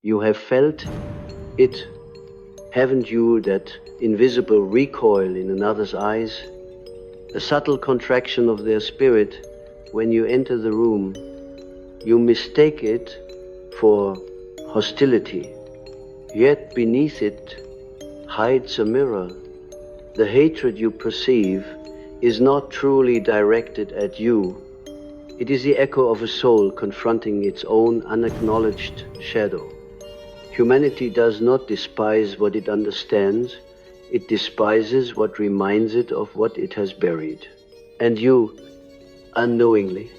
You have felt it, haven't you, that invisible recoil in another's eyes, a subtle contraction of their spirit when you enter the room. You mistake it for hostility, yet beneath it hides a mirror. The hatred you perceive is not truly directed at you. It is the echo of a soul confronting its own unacknowledged shadow. Humanity does not despise what it understands, it despises what reminds it of what it has buried. And you, unknowingly,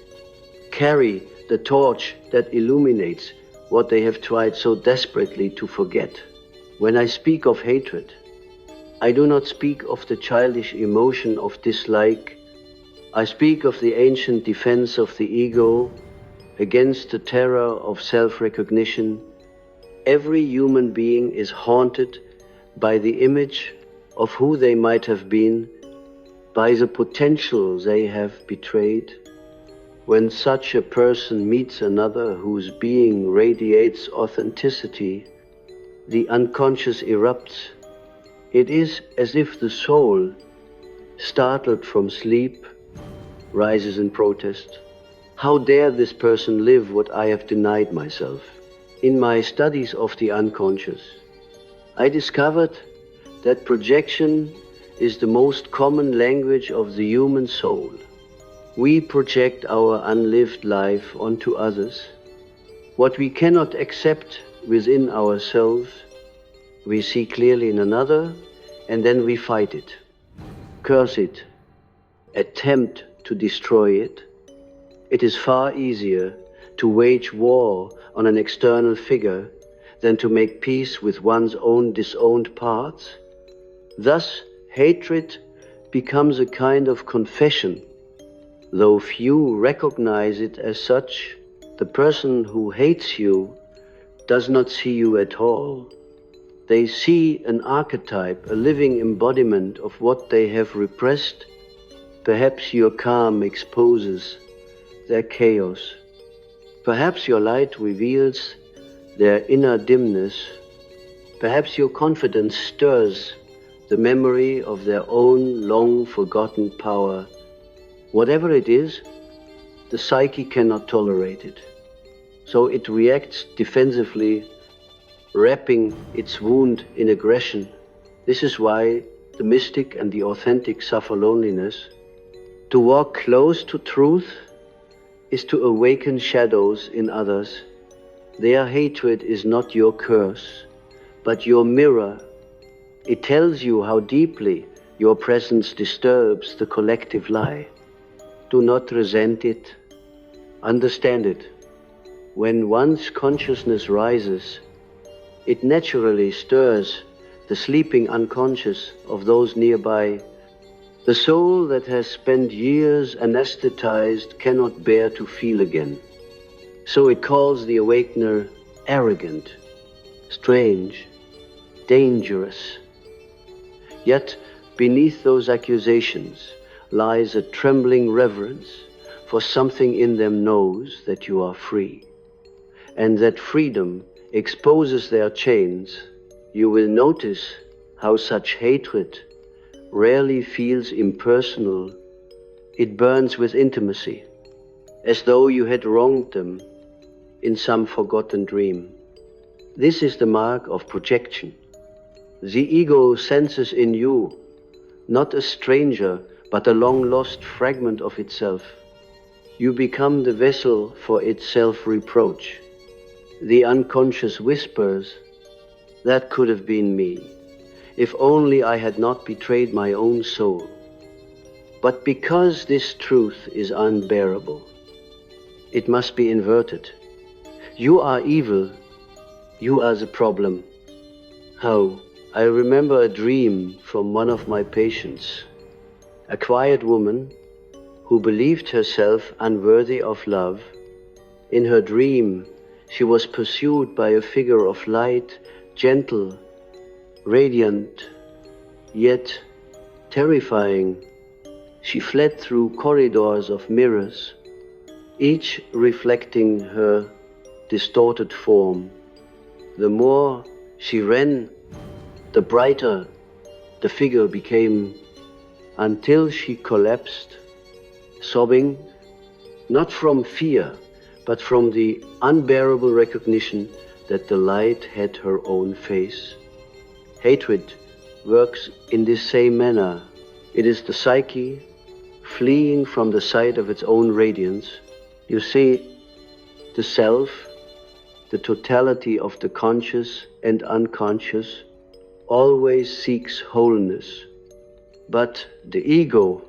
carry the torch that illuminates what they have tried so desperately to forget. When I speak of hatred, I do not speak of the childish emotion of dislike. I speak of the ancient defense of the ego against the terror of self-recognition. Every human being is haunted by the image of who they might have been, by the potential they have betrayed. When such a person meets another whose being radiates authenticity, the unconscious erupts. It is as if the soul, startled from sleep, rises in protest. How dare this person live what I have denied myself? In my studies of the unconscious, I discovered that projection is the most common language of the human soul. We project our unlived life onto others. What we cannot accept within ourselves, we see clearly in another, and then we fight it, curse it, attempt to destroy it. It is far easier to wage war on an external figure than to make peace with one's own disowned parts. Thus, hatred becomes a kind of confession. Though few recognize it as such, the person who hates you does not see you at all. They see an archetype, a living embodiment of what they have repressed. Perhaps your calm exposes their chaos. Perhaps your light reveals their inner dimness. Perhaps your confidence stirs the memory of their own long-forgotten power. Whatever it is, the psyche cannot tolerate it. So it reacts defensively, wrapping its wound in aggression. This is why the mystic and the authentic suffer loneliness. To walk close to truth is to awaken shadows in others. Their hatred is not your curse, but your mirror. It tells you how deeply your presence disturbs the collective lie. Do not resent it. Understand it. When one's consciousness rises, it naturally stirs the sleeping unconscious of those nearby. The soul that has spent years anesthetized cannot bear to feel again. So it calls the awakener arrogant, strange, dangerous. Yet beneath those accusations lies a trembling reverence, for something in them knows that you are free, and that freedom exposes their chains. You will notice how such hatred rarely feels impersonal. It burns with intimacy, as though you had wronged them in some forgotten dream. This is the mark of projection. The ego senses in you not a stranger, but a long-lost fragment of itself. You become the vessel for its self-reproach. The unconscious whispers, "That could have been me, if only I had not betrayed my own soul." But because this truth is unbearable, it must be inverted. You are evil, you are the problem. How? I remember a dream from one of my patients, a quiet woman who believed herself unworthy of love. In her dream, she was pursued by a figure of light, gentle, radiant, yet terrifying. She fled through corridors of mirrors, each reflecting her distorted form. The more she ran, the brighter the figure became, until she collapsed, sobbing, not from fear, but from the unbearable recognition that the light had her own face. Hatred works in this same manner. It is the psyche fleeing from the sight of its own radiance. You see, the self, the totality of the conscious and unconscious, always seeks wholeness. But the ego,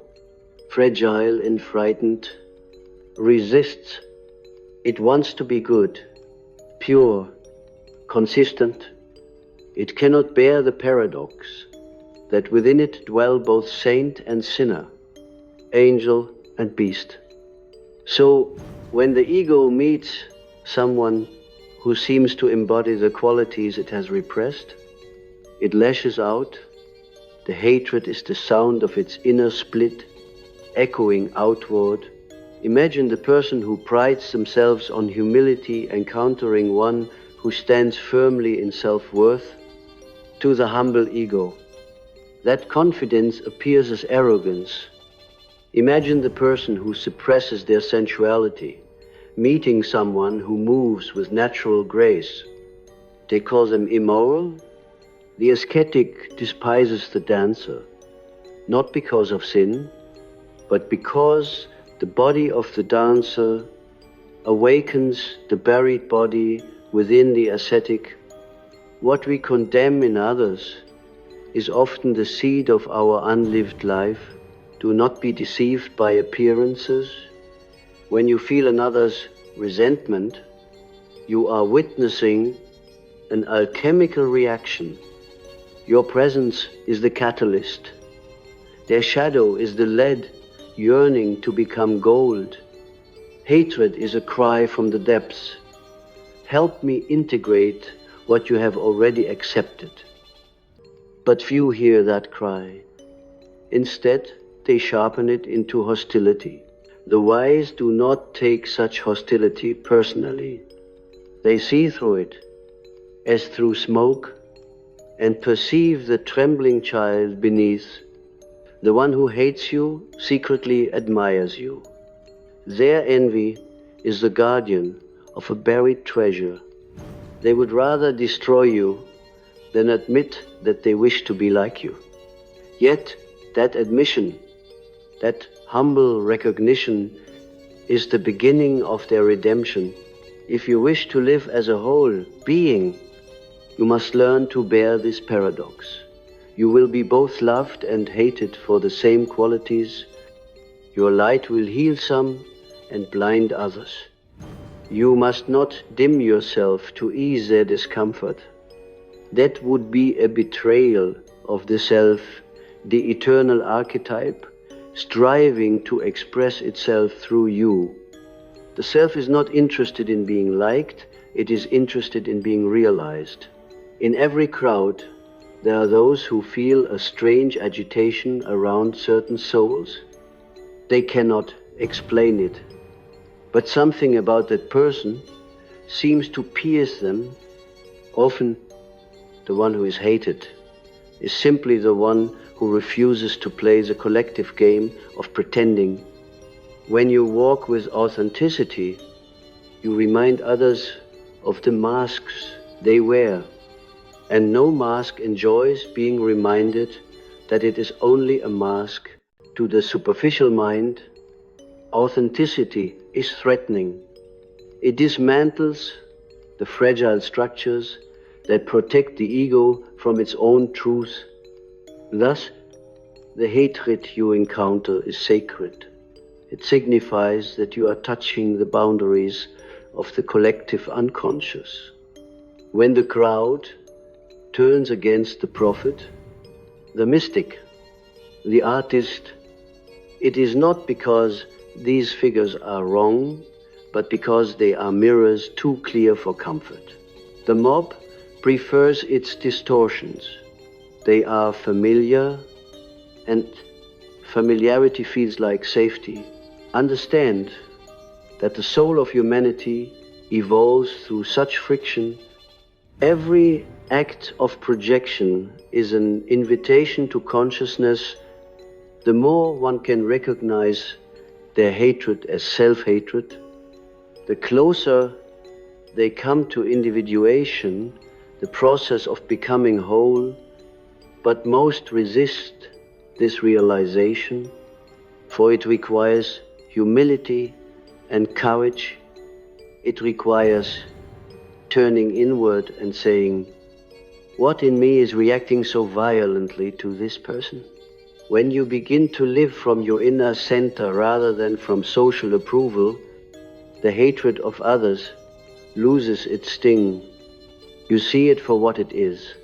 fragile and frightened, resists. It wants to be good, pure, consistent. It cannot bear the paradox that within it dwell both saint and sinner, angel and beast. So when the ego meets someone who seems to embody the qualities it has repressed, it lashes out. The hatred is the sound of its inner split, echoing outward. Imagine the person who prides themselves on humility encountering one who stands firmly in self-worth. To the humble ego, that confidence appears as arrogance. Imagine the person who suppresses their sensuality, meeting someone who moves with natural grace. They call them immoral. The ascetic despises the dancer, not because of sin, but because the body of the dancer awakens the buried body within the ascetic. What we condemn in others is often the seed of our unlived life. Do not be deceived by appearances. When you feel another's resentment, you are witnessing an alchemical reaction. Your presence is the catalyst. Their shadow is the lead yearning to become gold. Hatred is a cry from the depths. Help me integrate what you have already accepted. But few hear that cry. Instead, they sharpen it into hostility. The wise do not take such hostility personally. They see through it, as through smoke, and perceive the trembling child beneath. The one who hates you secretly admires you. Their envy is the guardian of a buried treasure. They would rather destroy you than admit that they wish to be like you. Yet that admission, that humble recognition, is the beginning of their redemption. If you wish to live as a whole being, you must learn to bear this paradox. You will be both loved and hated for the same qualities. Your light will heal some and blind others. You must not dim yourself to ease their discomfort. That would be a betrayal of the self, the eternal archetype, striving to express itself through you. The self is not interested in being liked, it is interested in being realized. In every crowd, there are those who feel a strange agitation around certain souls. They cannot explain it, but something about that person seems to pierce them. Often, the one who is hated is simply the one who refuses to play the collective game of pretending. When you walk with authenticity, you remind others of the masks they wear, and no mask enjoys being reminded that it is only a mask. To the superficial mind, authenticity is threatening. It dismantles the fragile structures that protect the ego from its own truth. Thus, the hatred you encounter is sacred. It signifies that you are touching the boundaries of the collective unconscious. When the crowd turns against the prophet, the mystic, the artist, it is not because these figures are wrong, but because they are mirrors too clear for comfort. The mob prefers its distortions. They are familiar, and familiarity feels like safety. Understand that the soul of humanity evolves through such friction Every act of projection is an invitation to consciousness. The more one can recognize their hatred as self-hatred, the closer they come to individuation, the process of becoming whole, but most resist this realization, for it requires humility and courage. It requires turning inward and saying, what in me is reacting so violently to this person? When you begin to live from your inner center rather than from social approval, the hatred of others loses its sting. You see it for what it is,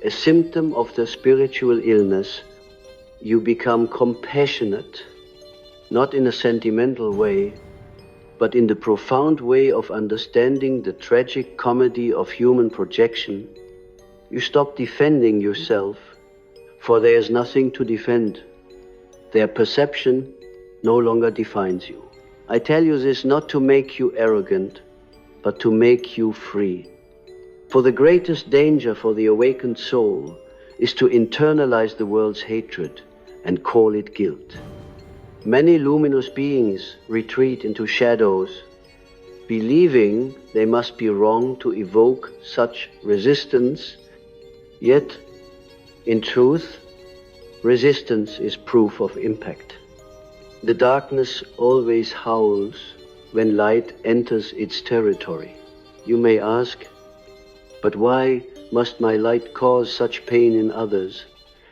a symptom of the spiritual illness. You become compassionate, not in a sentimental way, but in the profound way of understanding the tragic comedy of human projection. You stop defending yourself, for there is nothing to defend. Their perception no longer defines you. I tell you this not to make you arrogant, but to make you free. For the greatest danger for the awakened soul is to internalize the world's hatred and call it guilt. Many luminous beings retreat into shadows, believing they must be wrong to evoke such resistance. Yet, in truth, resistance is proof of impact. The darkness always howls when light enters its territory. You may ask, but why must my light cause such pain in others?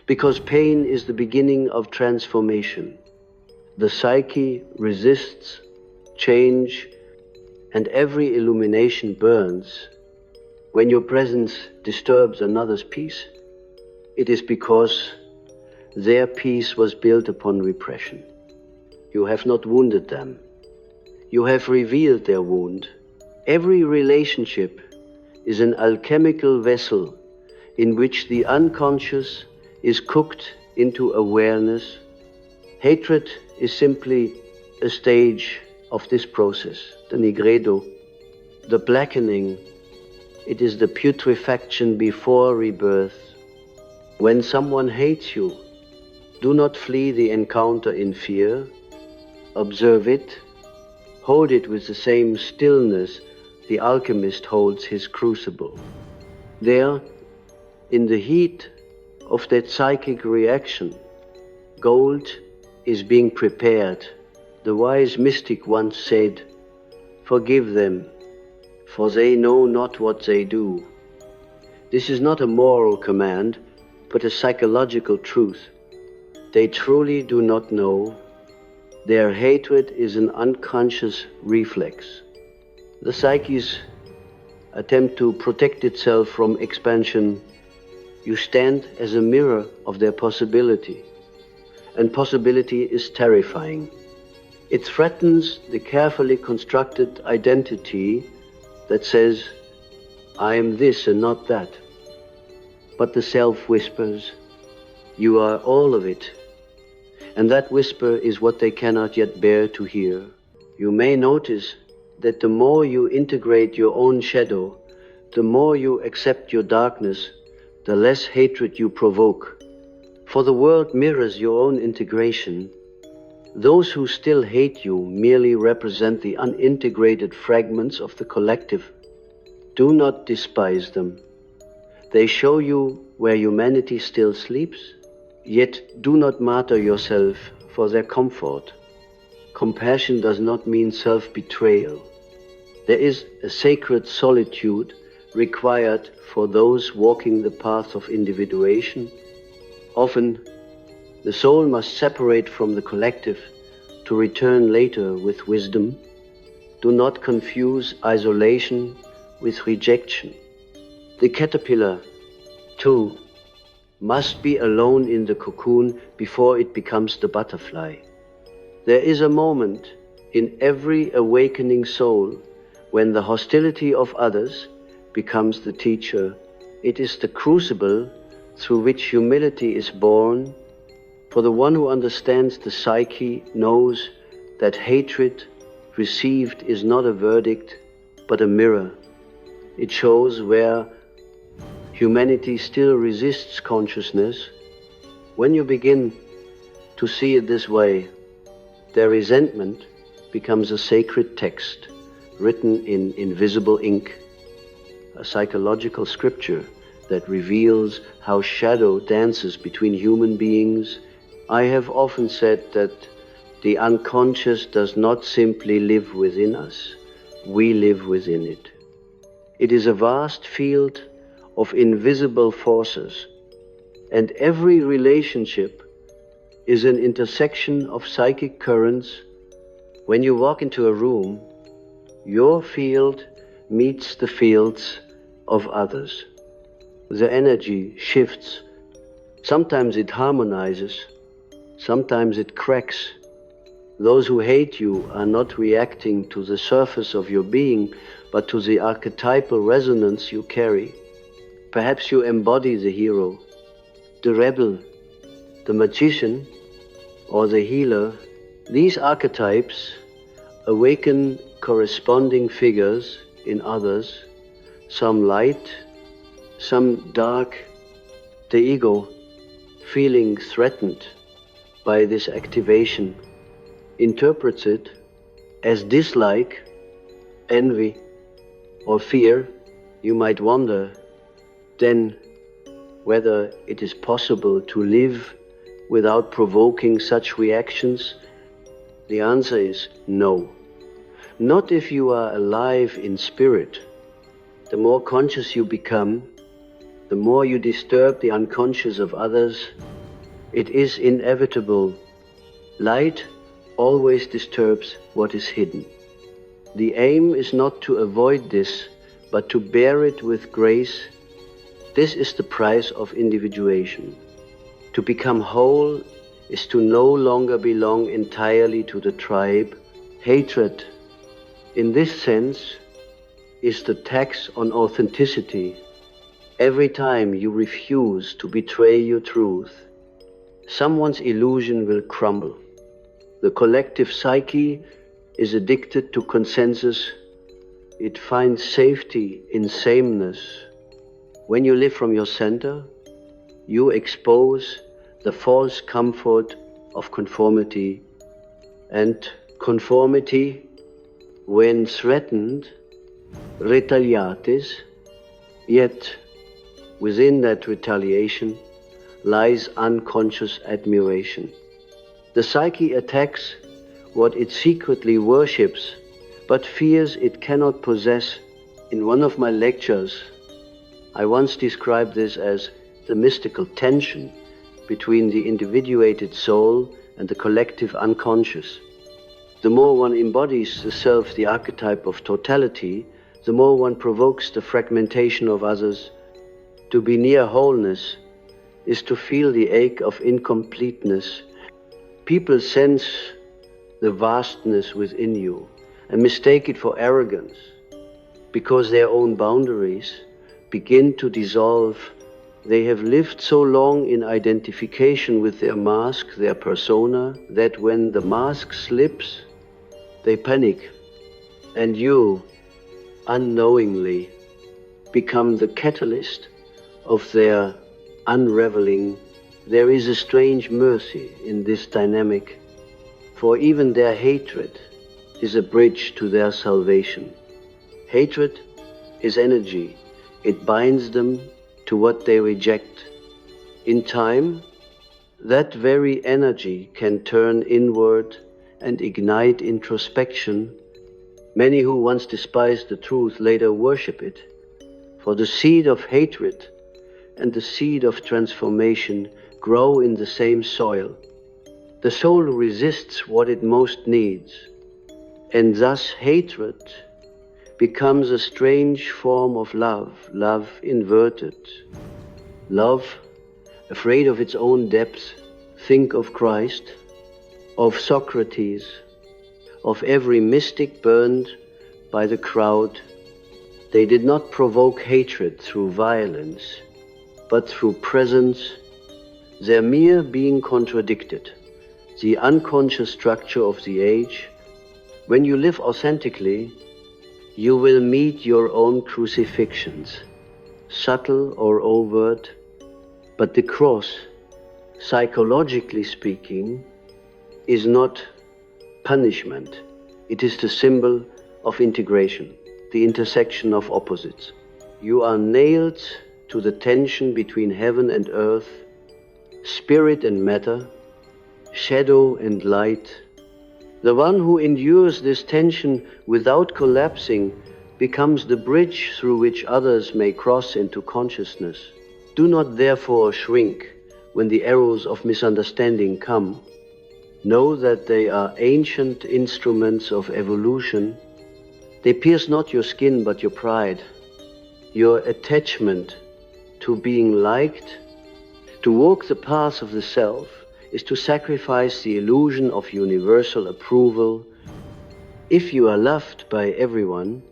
Because pain is the beginning of transformation. The psyche resists change, and every illumination burns. When your presence disturbs another's peace, it is because their peace was built upon repression. You have not wounded them. You have revealed their wound. Every relationship is an alchemical vessel in which the unconscious is cooked into awareness. Hatred is simply a stage of this process, the nigredo, the blackening. It is the putrefaction before rebirth. When someone hates you, do not flee the encounter in fear. Observe it, hold it with the same stillness the alchemist holds his crucible. There, in the heat of that psychic reaction, gold is being prepared. The wise mystic once said, "Forgive them, for they know not what they do." This is not a moral command, but a psychological truth. They truly do not know. Their hatred is an unconscious reflex. The psyche's attempt to protect itself from expansion. You stand as a mirror of their possibility, and possibility is terrifying. It threatens the carefully constructed identity that says, I am this and not that. But the self whispers, you are all of it. And that whisper is what they cannot yet bear to hear. You may notice that the more you integrate your own shadow, the more you accept your darkness, the less hatred you provoke. For the world mirrors your own integration. Those who still hate you merely represent the unintegrated fragments of the collective. Do not despise them. They show you where humanity still sleeps, yet do not martyr yourself for their comfort. Compassion does not mean self-betrayal. There is a sacred solitude required for those walking the path of individuation. Often, the soul must separate from the collective to return later with wisdom. Do not confuse isolation with rejection. The caterpillar, too, must be alone in the cocoon before it becomes the butterfly. There is a moment in every awakening soul when the hostility of others becomes the teacher. It is the crucible through which humility is born. For the one who understands the psyche knows that hatred received is not a verdict, but a mirror. It shows where humanity still resists consciousness, when you begin to see it this way, their resentment becomes a sacred text written in invisible ink, a psychological scripture that reveals how shadow dances between human beings. I have often said that the unconscious does not simply live within us, we live within it. It is a vast field of invisible forces, and every relationship is an intersection of psychic currents. When you walk into a room, your field meets the fields of others. The energy shifts. Sometimes it harmonizes, sometimes it cracks. Those who hate you are not reacting to the surface of your being, but to the archetypal resonance you carry. Perhaps you embody the hero, the rebel, the magician, or the healer. These archetypes awaken corresponding figures in others, some light, some dark. The ego, feeling threatened by this activation, interprets it as dislike, envy, or fear. You might wonder then whether it is possible to live without provoking such reactions. The answer is no. Not if you are alive in spirit. The more conscious you become, the more you disturb the unconscious of others. It is inevitable. Light always disturbs what is hidden. The aim is not to avoid this, but to bear it with grace. This is the price of individuation. To become whole is to no longer belong entirely to the tribe. Hatred, in this sense, is the tax on authenticity. Every time you refuse to betray your truth, someone's illusion will crumble. The collective psyche is addicted to consensus. It finds safety in sameness. When you live from your center, you expose the false comfort of conformity. And conformity, when threatened, retaliates, yet within that retaliation lies unconscious admiration. The psyche attacks what it secretly worships, but fears it cannot possess. In one of my lectures, I once described this as the mystical tension between the individuated soul and the collective unconscious. The more one embodies the self, the archetype of totality, the more one provokes the fragmentation of others. To be near wholeness is to feel the ache of incompleteness. People sense the vastness within you and mistake it for arrogance because their own boundaries begin to dissolve. They have lived so long in identification with their mask, their persona, that when the mask slips, they panic, and you, unknowingly, become the catalyst of their unraveling. There is a strange mercy in this dynamic, for even their hatred is a bridge to their salvation. Hatred is energy. It binds them to what they reject. In time, that very energy can turn inward and ignite introspection. Many who once despised the truth later worship it, for the seed of hatred and the seed of transformation grow in the same soil. The soul resists what it most needs, and thus hatred becomes a strange form of love, love inverted. Love, afraid of its own depth, think of Christ, of Socrates, of every mystic burned by the crowd. They did not provoke hatred through violence, but through presence, their mere being contradicted the unconscious structure of the age. When you live authentically, you will meet your own crucifixions. subtle or overt, but the cross, psychologically speaking, is not punishment. It is the symbol of integration, the intersection of opposites. You are nailed to the tension between heaven and earth, spirit and matter, shadow and light. The one who endures this tension without collapsing becomes the bridge through which others may cross into consciousness. Do not therefore shrink when the arrows of misunderstanding come. Know that they are ancient instruments of evolution. They pierce not your skin but your pride, your attachment to being liked. To walk the path of the self is to sacrifice the illusion of universal approval. If you are loved by everyone,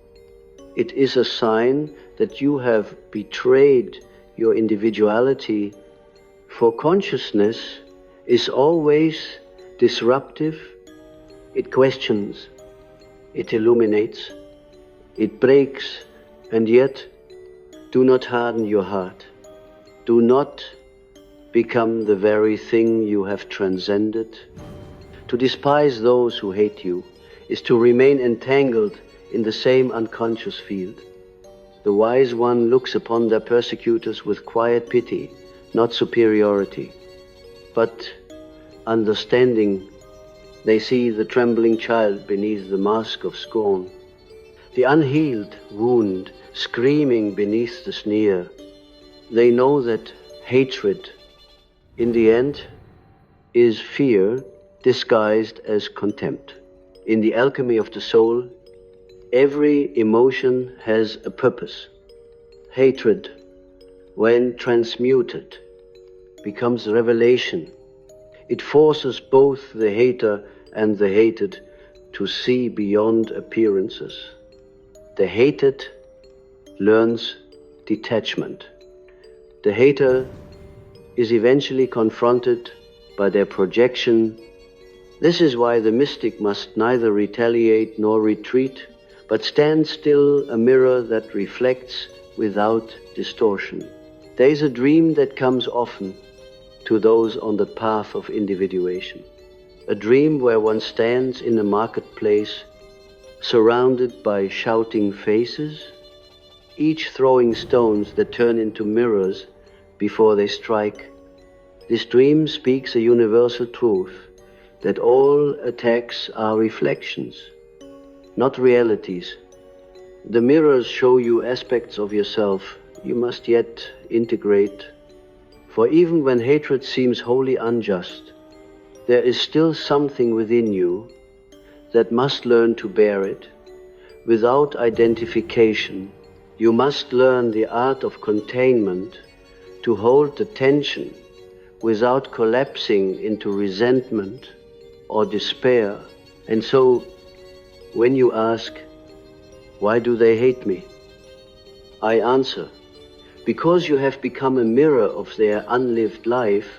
it is a sign that you have betrayed your individuality, for consciousness is always disruptive. It questions, it illuminates, it breaks, and yet do not harden your heart. Do not become the very thing you have transcended. To despise those who hate you is to remain entangled in the same unconscious field. The wise one looks upon their persecutors with quiet pity, not superiority, but understanding. They see the trembling child beneath the mask of scorn, the unhealed wound screaming beneath the sneer. They know that hatred, in the end, is fear disguised as contempt. In the alchemy of the soul, every emotion has a purpose. Hatred, when transmuted, becomes revelation. It forces both the hater and the hated to see beyond appearances. The hated learns detachment. The hater is eventually confronted by their projection. This is why the mystic must neither retaliate nor retreat, but stand still, a mirror that reflects without distortion. There is a dream that comes often to those on the path of individuation. A dream where one stands in a marketplace, surrounded by shouting faces, each throwing stones that turn into mirrors before they strike. This dream speaks a universal truth, that all attacks are reflections, not realities. The mirrors show you aspects of yourself you must yet integrate. For even when hatred seems wholly unjust, there is still something within you that must learn to bear it without identification. You must learn the art of containment, to hold the tension without collapsing into resentment or despair. And so, when you ask, why do they hate me? I answer, because you have become a mirror of their unlived life.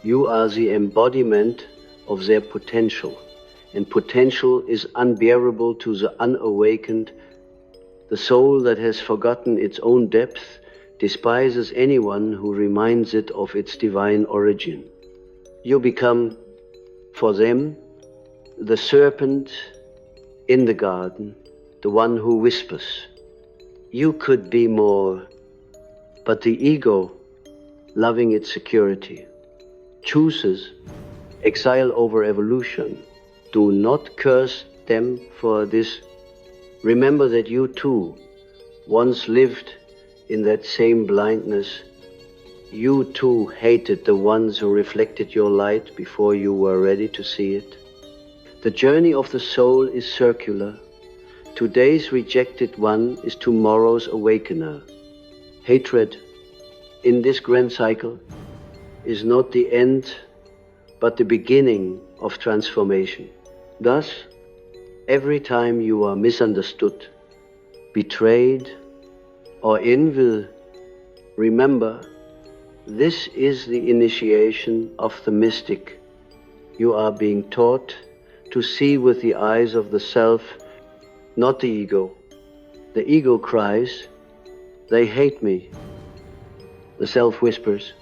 You are the embodiment of their potential, and potential is unbearable to the unawakened. The soul that has forgotten its own depth despises anyone who reminds it of its divine origin. You become, for them, the serpent in the garden, the one who whispers, "You could be more," but the ego, loving its security, chooses exile over evolution. Do not curse them for this. Remember that you too once lived in that same blindness. You too hated the ones who reflected your light before you were ready to see it. The journey of the soul is circular. Today's rejected one is tomorrow's awakener. Hatred in this grand cycle is not the end, but the beginning of transformation. Thus, every time you are misunderstood, betrayed, or envied, remember, this is the initiation of the mystic. You are being taught to see with the eyes of the self, not the ego. The ego cries, They hate me, the self whispers.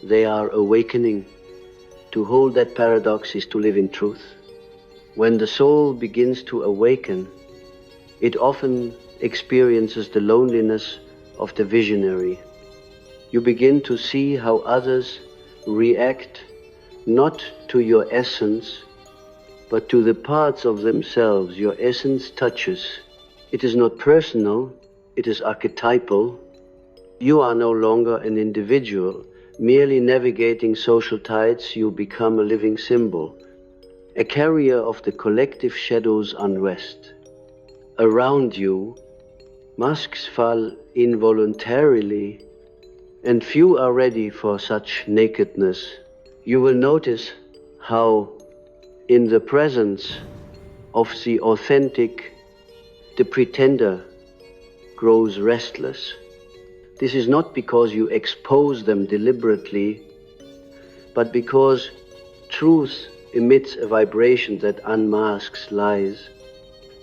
They are awakening. To hold that paradox is to live in truth. When the soul begins to awaken, it often experiences the loneliness of the visionary. You begin to see how others react not to your essence, but to the parts of themselves your essence touches. It is not personal, it is archetypal. You are no longer an individual, merely navigating social tides. You become a living symbol, a carrier of the collective shadow's unrest. Around you, masks fall involuntarily, and few are ready for such nakedness. You will notice how, in the presence of the authentic, the pretender grows restless. This is not because you expose them deliberately, but because truth emits a vibration that unmasks lies.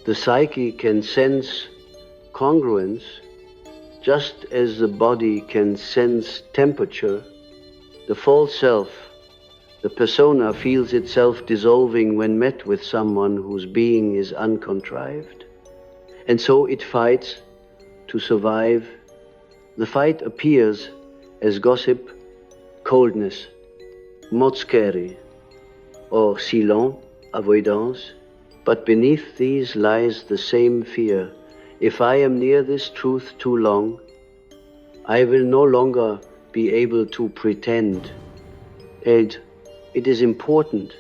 The psyche can sense congruence just as the body can sense temperature. The false self, the persona, feels itself dissolving when met with someone whose being is uncontrived. And so it fights to survive. The fight appears as gossip, coldness, motzkeri, or silence, avoidance. But beneath these lies the same fear. If I am near this truth too long, I will no longer be able to pretend. And it is important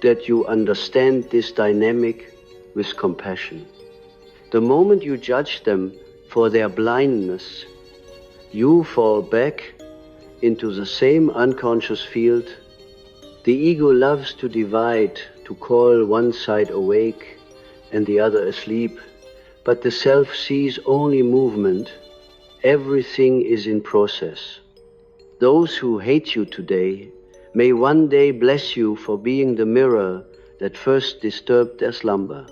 that you understand this dynamic with compassion. The moment you judge them for their blindness, you fall back into the same unconscious field. The ego loves to divide, to call one side awake and the other asleep, but the self sees only movement. Everything is in process. Those who hate you today may one day bless you for being the mirror that first disturbed their slumber.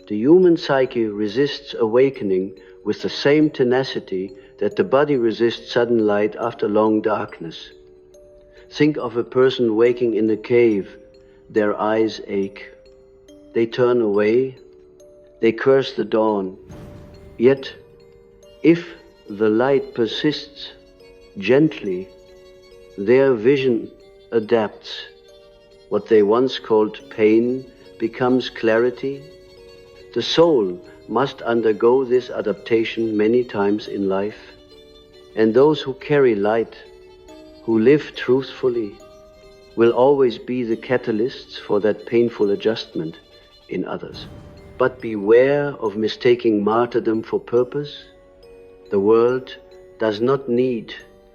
The human psyche resists awakening with the same tenacity that the body resists sudden light after long darkness. Think of a person waking in a cave. Their eyes ache. They turn away. They curse the dawn. Yet, if the light persists gently, their vision adapts. What they once called pain becomes clarity. The soul must undergo this adaptation many times in life, and those who carry light, who live truthfully, will always be the catalysts for that painful adjustment in others. But beware of mistaking martyrdom for purpose. The world does not need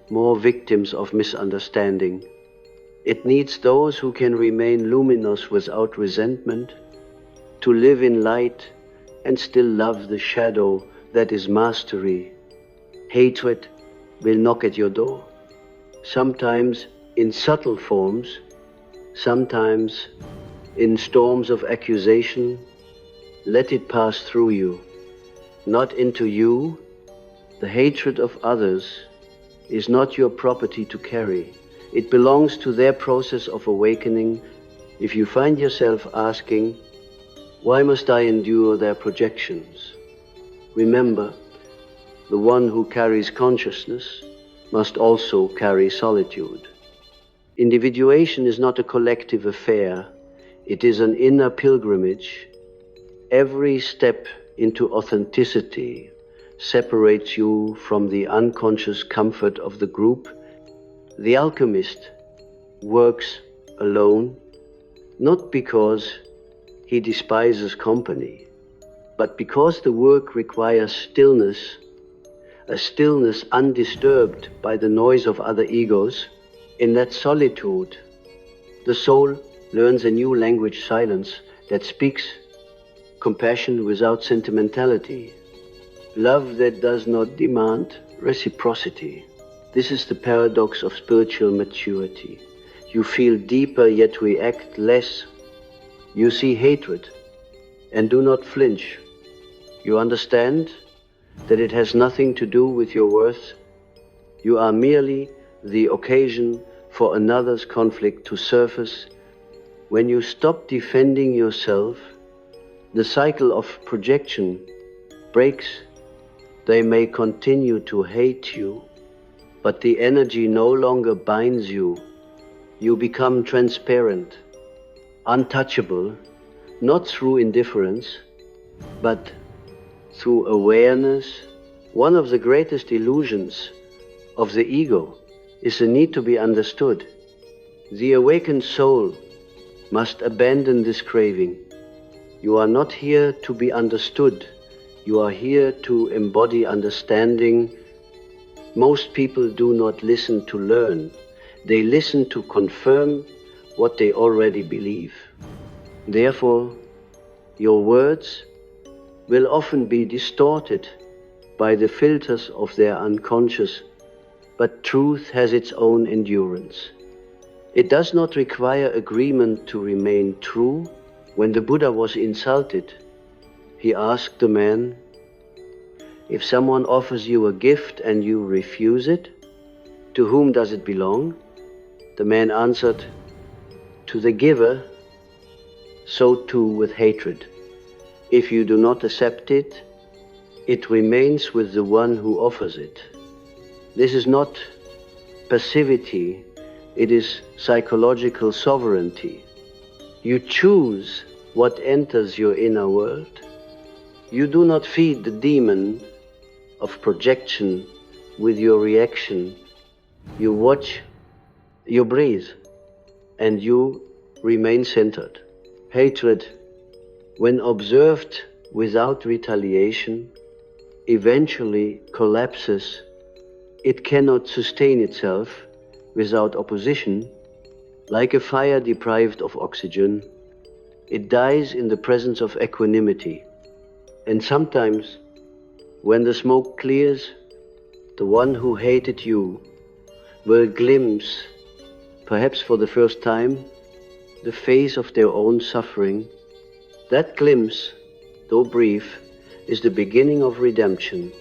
more victims of misunderstanding. It needs those who can remain luminous without resentment, to live in light and still love the shadow that is mastery. Hatred will knock at your door, sometimes in subtle forms, sometimes in storms of accusation. Let it pass through you, not into you. The hatred of others is not your property to carry. It belongs to their process of awakening. If you find yourself asking, why must I endure their projections? Remember, the one who carries consciousness must also carry solitude. Individuation is not a collective affair. It is an inner pilgrimage. Every step into authenticity separates you from the unconscious comfort of the group. The alchemist works alone, not because he despises company, but because the work requires stillness, a stillness undisturbed by the noise of other egos. In that solitude, the soul learns a new language, silence, that speaks compassion without sentimentality, love that does not demand reciprocity. This is the paradox of spiritual maturity. You feel deeper yet react less. You see hatred and do not flinch. You understand that it has nothing to do with your worth. You are merely the occasion for another's conflict to surface. When you stop defending yourself, the cycle of projection breaks. They may continue to hate you, but the energy no longer binds you. You become transparent, untouchable, not through indifference, but through awareness. One of the greatest illusions of the ego is the need to be understood. The awakened soul must abandon this craving. You are not here to be understood. You are here to embody understanding. Most people do not listen to learn. They listen to confirm what they already believe. Therefore, your words will often be distorted by the filters of their unconscious, but truth has its own endurance. It does not require agreement to remain true. When the Buddha was insulted, he asked the man, if someone offers you a gift and you refuse it, to whom does it belong? The man answered, to the giver. So too with hatred. If you do not accept it, it remains with the one who offers it. This is not passivity, it is psychological sovereignty. You choose what enters your inner world. You do not feed the demon of projection with your reaction. You watch, you breathe, and you remain centered. Hatred, when observed without retaliation, eventually collapses. It cannot sustain itself without opposition. Like a fire deprived of oxygen, it dies in the presence of equanimity. And sometimes, when the smoke clears, the one who hated you will glimpse, perhaps for the first time, the face of their own suffering. That glimpse, though brief, is the beginning of redemption.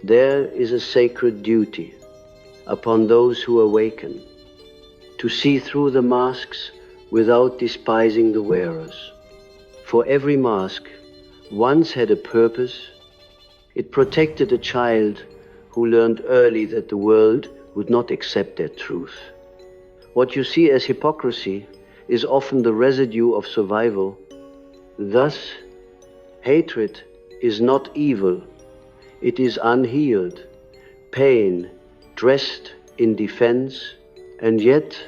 There is a sacred duty upon those who awaken, to see through the masks without despising the wearers. For every mask once had a purpose. It protected a child who learned early that the world would not accept their truth. What you see as hypocrisy is often the residue of survival. Thus, hatred is not evil, it is unhealed, pain dressed in defense, and yet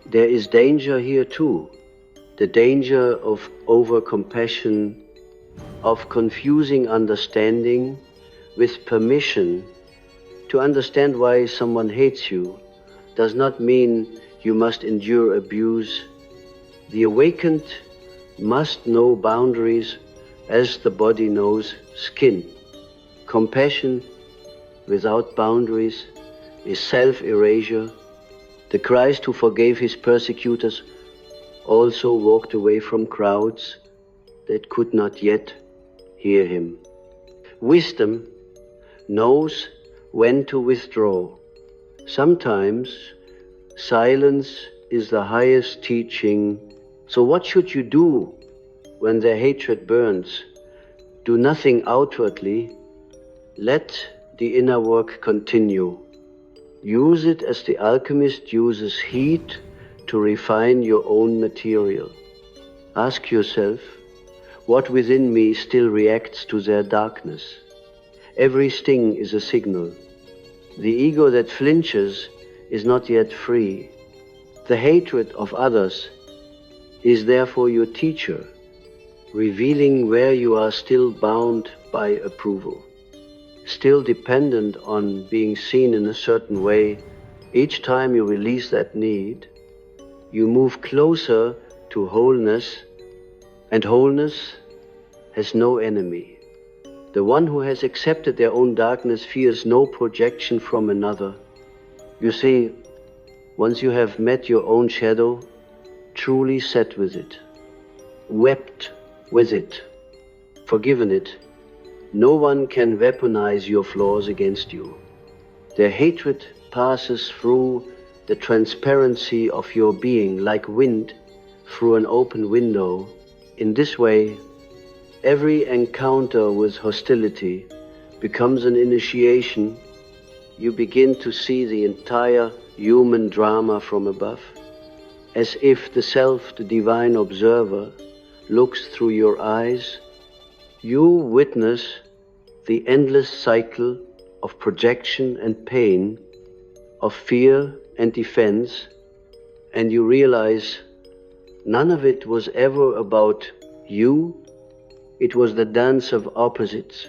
there is danger here too, the danger of over-compassion, of confusing understanding with permission. To understand why someone hates you does not mean you must endure abuse. The awakened must know boundaries as the body knows skin. Compassion without boundaries is self-erasure. The Christ who forgave his persecutors also walked away from crowds that could not yet hear him. Wisdom knows when to withdraw. Sometimes silence is the highest teaching. So what should you do when their hatred burns? Do nothing outwardly. Let the inner work continue. Use it as the alchemist uses heat to refine your own material. Ask yourself, what within me still reacts to their darkness? Every sting is a signal. The ego that flinches is not yet free. The hatred of others is therefore your teacher, revealing where you are still bound by approval, still dependent on being seen in a certain way. Each time you release that need, you move closer to wholeness, and wholeness has no enemy. The one who has accepted their own darkness fears no projection from another. You see, once you have met your own shadow, truly sat with it, wept with it, forgiven it, No one can weaponize your flaws against you. Their hatred passes through the transparency of your being like wind through an open window. In this way, every encounter with hostility becomes an initiation. You begin to see the entire human drama from above, as if the self, the divine observer, looks through your eyes. You witness the endless cycle of projection and pain, of fear and defense, and you realize none of it was ever about you. It was the dance of opposites,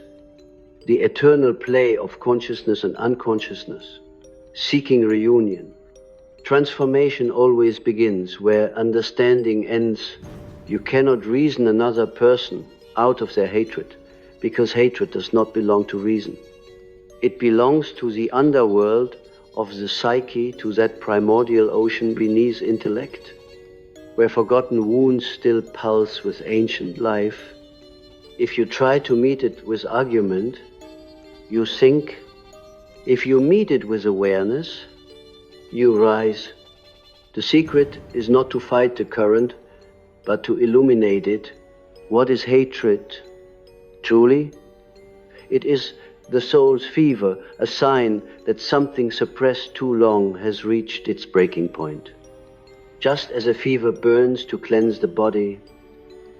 the eternal play of consciousness and unconsciousness, seeking reunion. Transformation always begins where understanding ends. You cannot reason another person out of their hatred, because hatred does not belong to reason. It belongs to the underworld of the psyche, to that primordial ocean beneath intellect, where forgotten wounds still pulse with ancient life. If you try to meet it with argument, you sink. If you meet it with awareness, you rise. The secret is not to fight the current, but to illuminate it. What is hatred? Truly, it is the soul's fever, a sign that something suppressed too long has reached its breaking point. Just as a fever burns to cleanse the body,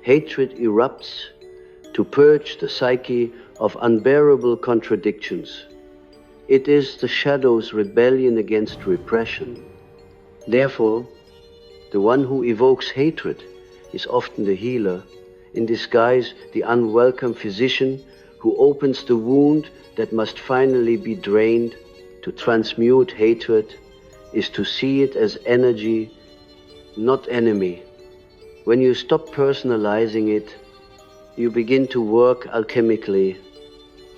hatred erupts to purge the psyche of unbearable contradictions. It is the shadow's rebellion against repression. Therefore, the one who evokes hatred is often the healer, in disguise the unwelcome physician who opens the wound that must finally be drained. To transmute hatred is to see it as energy, not enemy. When you stop personalizing it, you begin to work alchemically.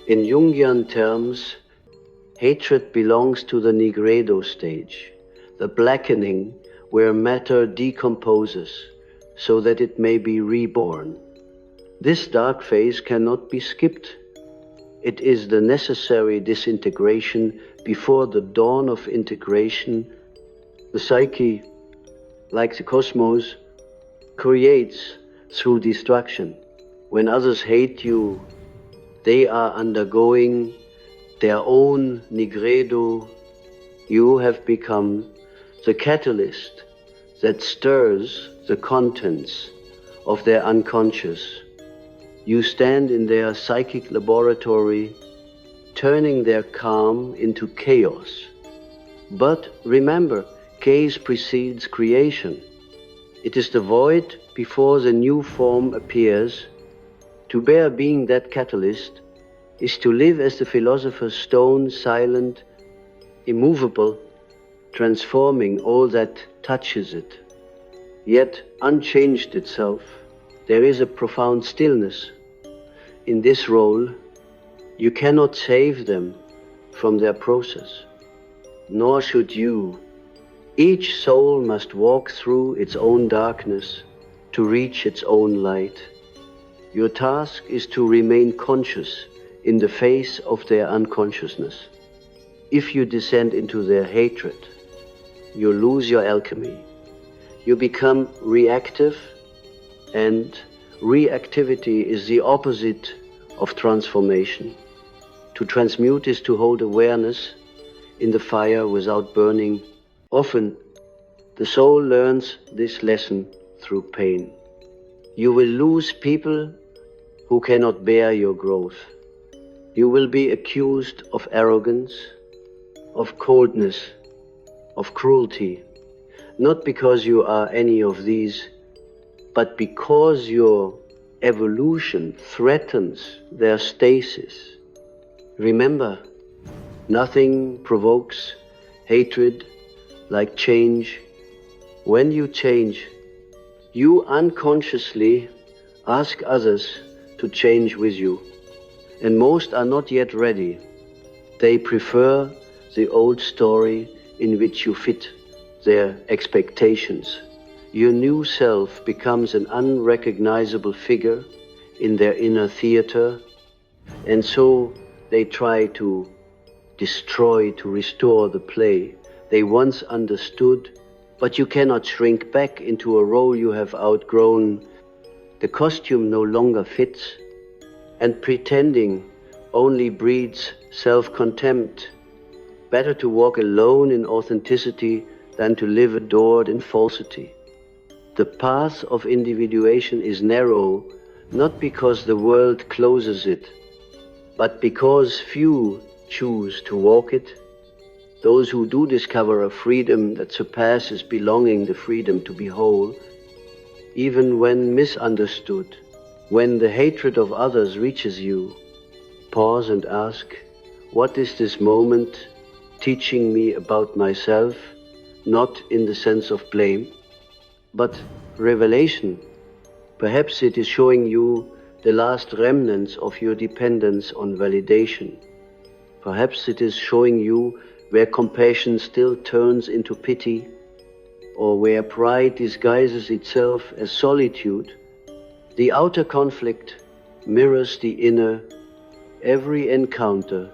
In Jungian terms, hatred belongs to the nigredo stage, the blackening where matter decomposes so that it may be reborn. This dark phase cannot be skipped. It is the necessary disintegration before the dawn of integration. The psyche, like the cosmos, creates through destruction. When others hate you, they are undergoing their own nigredo. You have become the catalyst that stirs the contents of their unconscious. You stand in their psychic laboratory, turning their calm into chaos. But remember, chaos precedes creation. It is the void before the new form appears. To bear being that catalyst is to live as the philosopher's stone, silent, immovable, transforming all that touches it, yet unchanged itself. There is a profound stillness. In this role, you cannot save them from their process, nor should you. Each soul must walk through its own darkness to reach its own light. Your task is to remain conscious in the face of their unconsciousness. If you descend into their hatred, you lose your alchemy. You become reactive, and reactivity is the opposite of transformation. To transmute is to hold awareness in the fire without burning. Often, the soul learns this lesson through pain. You will lose people who cannot bear your growth. You will be accused of arrogance, of coldness, of cruelty, not because you are any of these, but because your evolution threatens their stasis. Remember, nothing provokes hatred like change. When you change, you unconsciously ask others to change with you, and most are not yet ready. They prefer the old story in which you fit their expectations. Your new self becomes an unrecognizable figure in their inner theater. And so they try to destroy, to restore the play they once understood, but you cannot shrink back into a role you have outgrown. The costume no longer fits, and pretending only breeds self-contempt. Better to walk alone in authenticity than to live adored in falsity. The path of individuation is narrow, not because the world closes it, but because few choose to walk it. Those who do discover a freedom that surpasses belonging, the freedom to be whole, even when misunderstood, when the hatred of others reaches you, pause and ask, what is this moment teaching me about myself, not in the sense of blame, but revelation? Perhaps it is showing you the last remnants of your dependence on validation. Perhaps it is showing you where compassion still turns into pity, or where pride disguises itself as solitude. The outer conflict mirrors the inner. Every encounter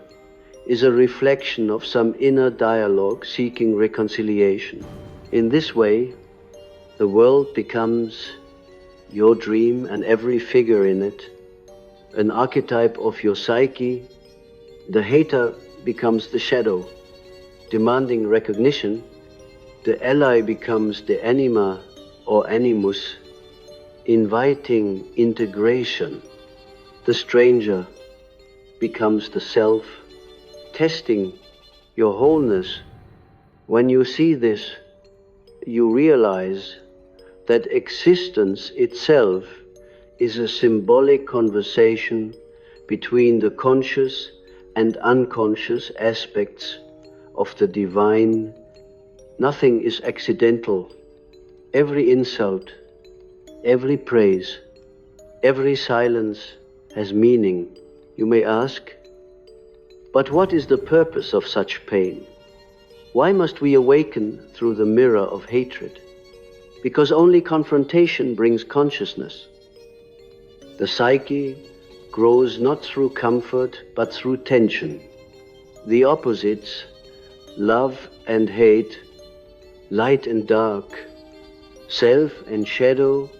is a reflection of some inner dialogue seeking reconciliation. In this way, the world becomes your dream and every figure in it, an archetype of your psyche. The hater becomes the shadow, demanding recognition. The ally becomes the anima or animus, inviting integration. The stranger becomes the self, testing your wholeness. When you see this, you realize that existence itself is a symbolic conversation between the conscious and unconscious aspects of the divine. Nothing is accidental. Every insult, every praise, every silence has meaning. You may ask, but what is the purpose of such pain? Why must we awaken through the mirror of hatred? Because only confrontation brings consciousness. The psyche grows not through comfort, but through tension. The opposites, love and hate, light and dark, self and shadow,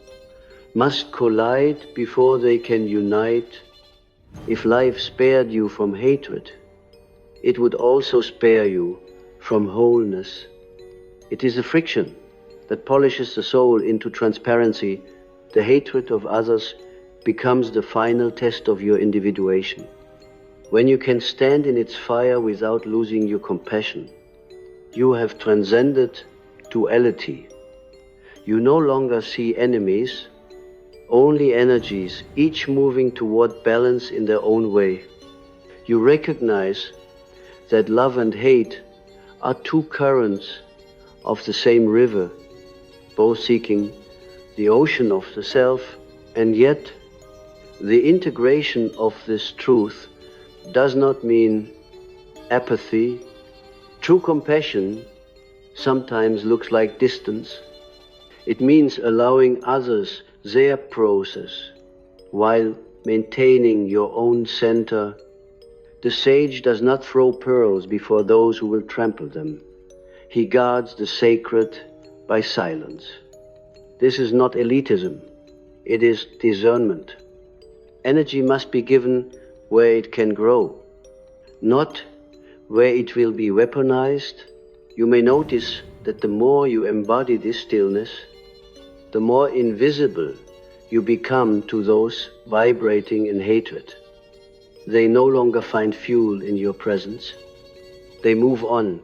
must collide before they can unite. If life spared you from hatred, it would also spare you from wholeness. It is a friction that polishes the soul into transparency. The hatred of others becomes the final test of your individuation. When you can stand in its fire without losing your compassion, you have transcended duality. You no longer see enemies, only energies, each moving toward balance in their own way. You recognize that love and hate are two currents of the same river, both seeking the ocean of the self, and yet the integration of this truth does not mean apathy. True compassion sometimes looks like distance. It means allowing others their process while maintaining your own center. The sage does not throw pearls before those who will trample them. He guards the sacred by silence. This is not elitism, it is discernment. Energy must be given where it can grow, not where it will be weaponized. You may notice that the more you embody this stillness, the more invisible you become to those vibrating in hatred. They no longer find fuel in your presence. They move on,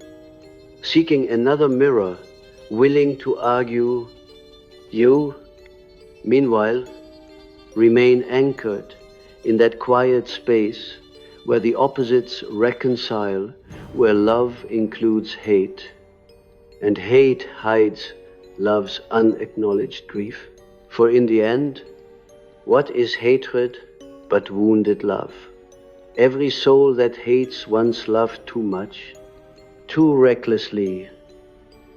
seeking another mirror, willing to argue. You, meanwhile, remain anchored in that quiet space where the opposites reconcile, where love includes hate, and hate hides love's unacknowledged grief. For in the end, what is hatred but wounded love? Every soul that hates once loved too much, too recklessly,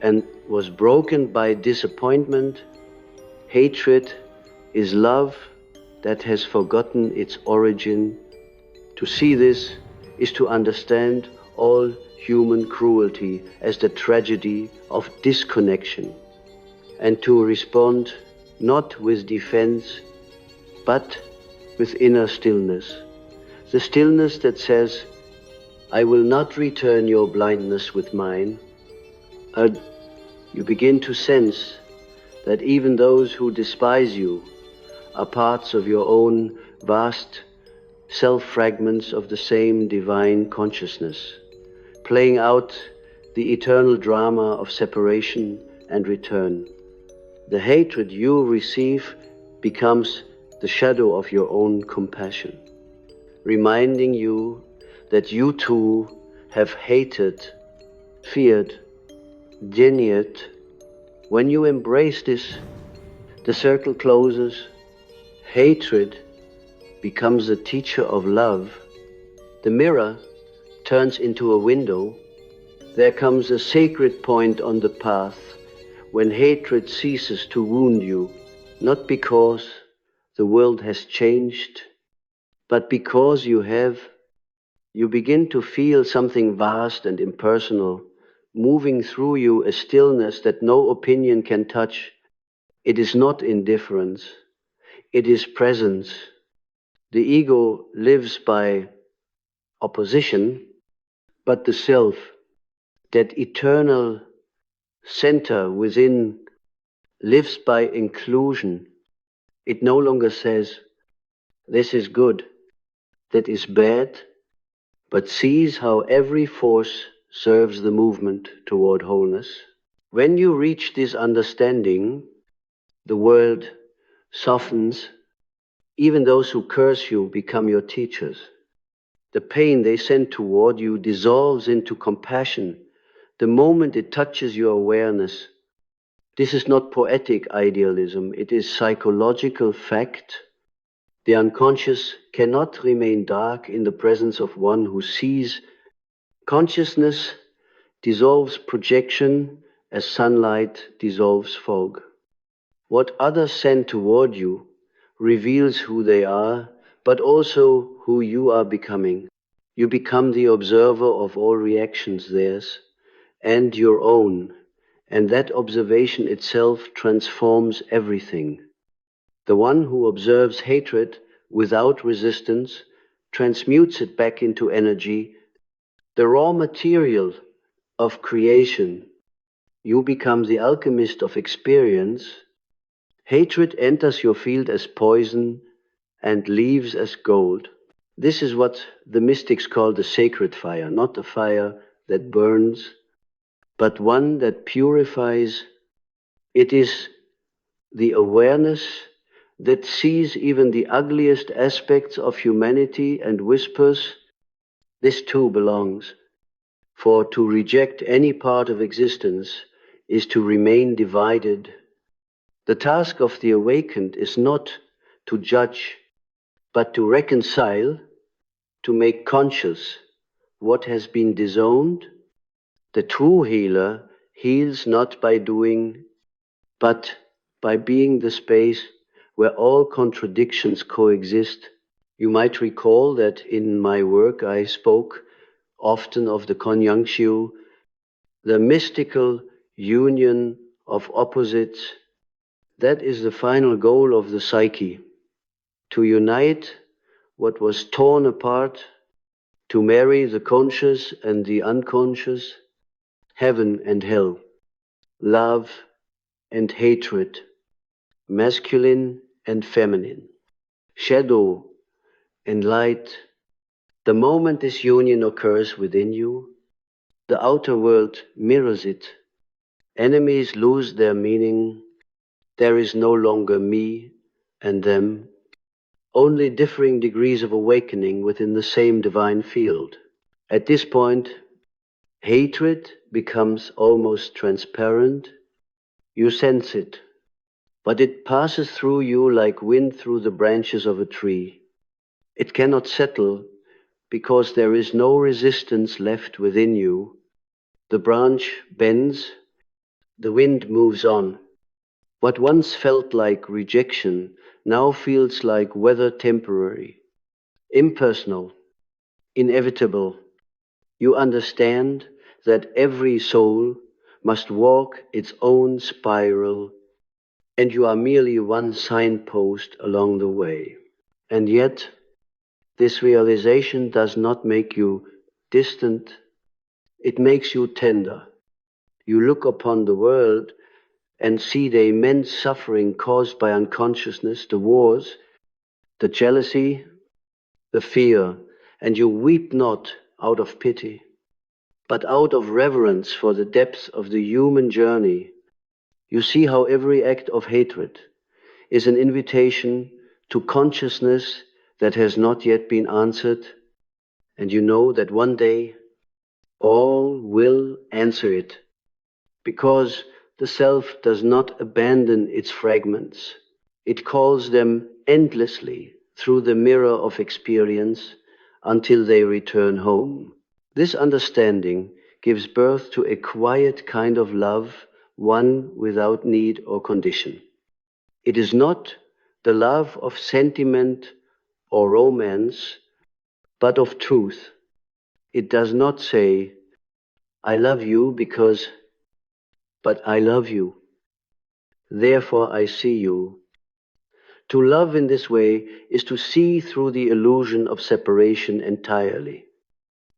and was broken by disappointment. Hatred is love that has forgotten its origin. To see this is to understand all human cruelty as the tragedy of disconnection, and to respond not with defense, but with inner stillness. The stillness that says, I will not return your blindness with mine. You begin to sense that even those who despise you are parts of your own vast self-fragments of the same divine consciousness, playing out the eternal drama of separation and return. The hatred you receive becomes the shadow of your own compassion, reminding you that you too have hated, feared, denied. When you embrace this, the circle closes. Hatred becomes a teacher of love. The mirror turns into a window. There comes a sacred point on the path when hatred ceases to wound you, not because the world has changed, but because you have. You begin to feel something vast and impersonal moving through you, a stillness that no opinion can touch. It is not indifference, it is presence. The ego lives by opposition, but the self, that eternal center within, lives by inclusion. It no longer says, this is good, that is bad, but sees how every force serves the movement toward wholeness. When you reach this understanding, the world softens. Even those who curse you become your teachers. The pain they send toward you dissolves into compassion the moment it touches your awareness. This is not poetic idealism, it is psychological fact. The unconscious cannot remain dark in the presence of one who sees. Consciousness dissolves projection as sunlight dissolves fog. What others send toward you reveals who they are, but also who you are becoming. You become the observer of all reactions, theirs and your own, and that observation itself transforms everything. The one who observes hatred without resistance transmutes it back into energy, the raw material of creation. You become the alchemist of experience. Hatred enters your field as poison and leaves as gold. This is what the mystics call the sacred fire, not a fire that burns, but one that purifies. It is the awareness that sees even the ugliest aspects of humanity and whispers, this too belongs. For to reject any part of existence is to remain divided. The task of the awakened is not to judge, but to reconcile, to make conscious what has been disowned. The true healer heals not by doing, but by being the space where all contradictions coexist. You might recall that in my work I spoke often of the conjunction, the mystical union of opposites. That is the final goal of the psyche, to unite what was torn apart, to marry the conscious and the unconscious, heaven and hell, love and hatred, masculine and feminine, shadow and light. The moment this union occurs within you, the outer world mirrors it. Enemies lose their meaning. There is no longer me and them, only differing degrees of awakening within the same divine field. At this point, hatred becomes almost transparent. You sense it, but it passes through you like wind through the branches of a tree. It cannot settle because there is no resistance left within you. The branch bends, the wind moves on. What once felt like rejection now feels like weather, temporary, impersonal. inevitable. You understand that every soul must walk its own spiral, and you are merely one signpost along the way. And yet, this realization does not make you distant, it makes you tender. You look upon the world and see the immense suffering caused by unconsciousness, the wars, the jealousy, the fear, and you weep not out of pity, but out of reverence for the depth of the human journey. You see how every act of hatred is an invitation to consciousness that has not yet been answered, and you know that one day all will answer it, because the self does not abandon its fragments. It calls them endlessly through the mirror of experience until they return home. This understanding gives birth to a quiet kind of love, one without need or condition. It is not the love of sentiment or romance, but of truth. It does not say, I love you because, but I love you. Therefore I see you. To love in this way is to see through the illusion of separation entirely.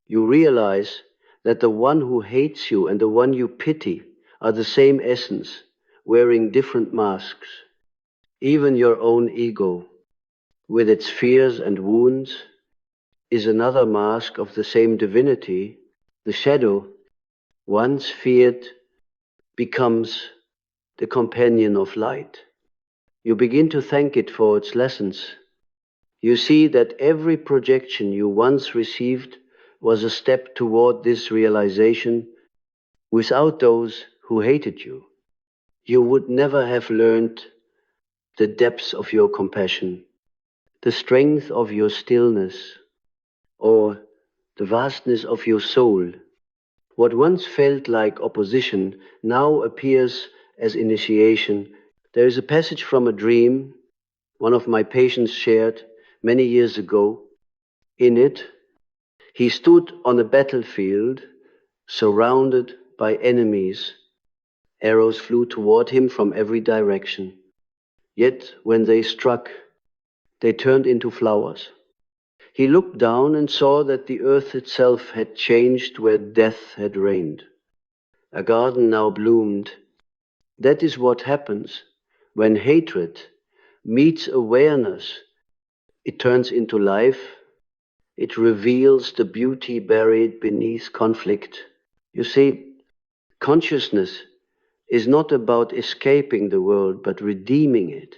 You realize that the one who hates you and the one you pity are the same essence, wearing different masks. Even your own ego, with its fears and wounds, is another mask of the same divinity. The shadow, once feared, becomes the companion of light. You begin to thank it for its lessons. You see that every projection you once received was a step toward this realization. Without those who hated you, you would never have learned the depths of your compassion, the strength of your stillness, or the vastness of your soul. What once felt like opposition now appears as initiation. There is a passage from a dream one of my patients shared many years ago. In it, he stood on a battlefield surrounded by enemies. Arrows flew toward him from every direction. Yet when they struck, they turned into flowers. He looked down and saw that the earth itself had changed where death had reigned. A garden now bloomed. That is what happens when hatred meets awareness. It turns into life. It reveals the beauty buried beneath conflict. You see, consciousness is not about escaping the world, but redeeming it.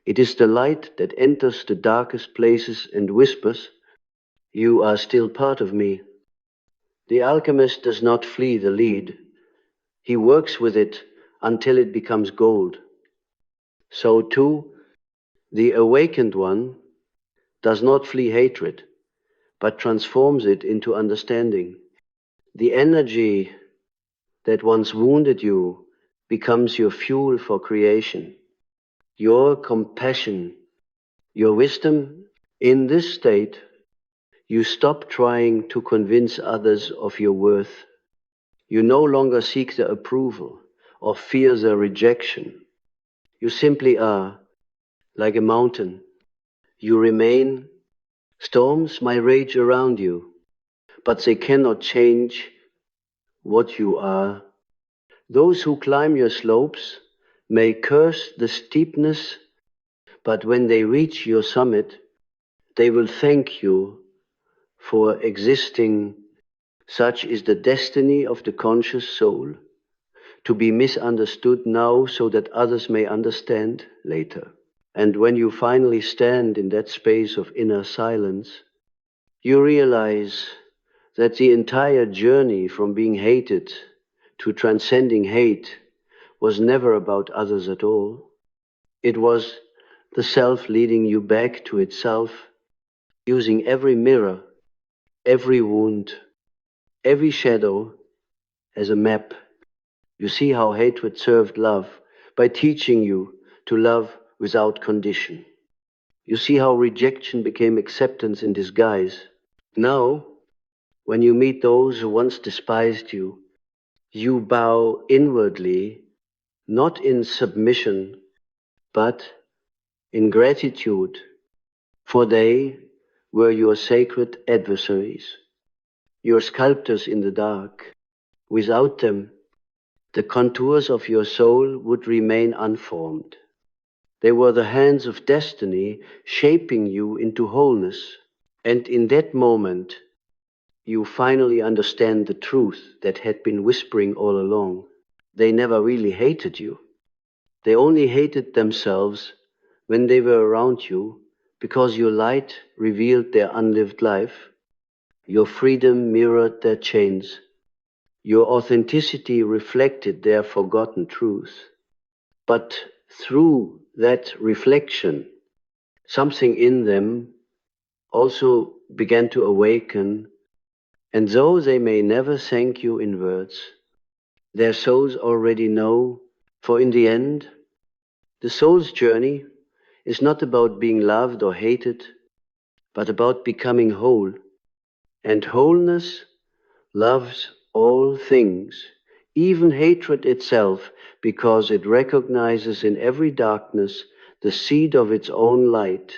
It is the light that enters the darkest places and whispers, you are still part of me. The alchemist does not flee the lead. He works with it until it becomes gold. So too, the awakened one does not flee hatred, but transforms it into understanding. The energy that once wounded you becomes your fuel for creation, your compassion, your wisdom. In this state, you stop trying to convince others of your worth. You no longer seek their approval or fear their rejection. You simply are like a mountain. You remain. Storms may rage around you, but they cannot change what you are. Those who climb your slopes may curse the steepness, but when they reach your summit, they will thank you for existing. Such is the destiny of the conscious soul, to be misunderstood now so that others may understand later. And when you finally stand in that space of inner silence, you realize that the entire journey from being hated to transcending hate was never about others at all. It was the self leading you back to itself, using every mirror, every wound, every shadow as a map. You see how hatred served love by teaching you to love without condition. You see how rejection became acceptance in disguise. Now, when you meet those who once despised you, you bow inwardly, not in submission, but in gratitude, for they were your sacred adversaries, your sculptors in the dark. Without them, the contours of your soul would remain unformed. They were the hands of destiny shaping you into wholeness. And in that moment, you finally understand the truth that had been whispering all along. They never really hated you. They only hated themselves when they were around you because your light revealed their unlived life. Your freedom mirrored their chains. Your authenticity reflected their forgotten truth. But through that reflection, something in them also began to awaken, and though they may never thank you in words, their souls already know, for in the end, the soul's journey is not about being loved or hated, but about becoming whole. And wholeness loves all things, even hatred itself, because it recognizes in every darkness the seed of its own light.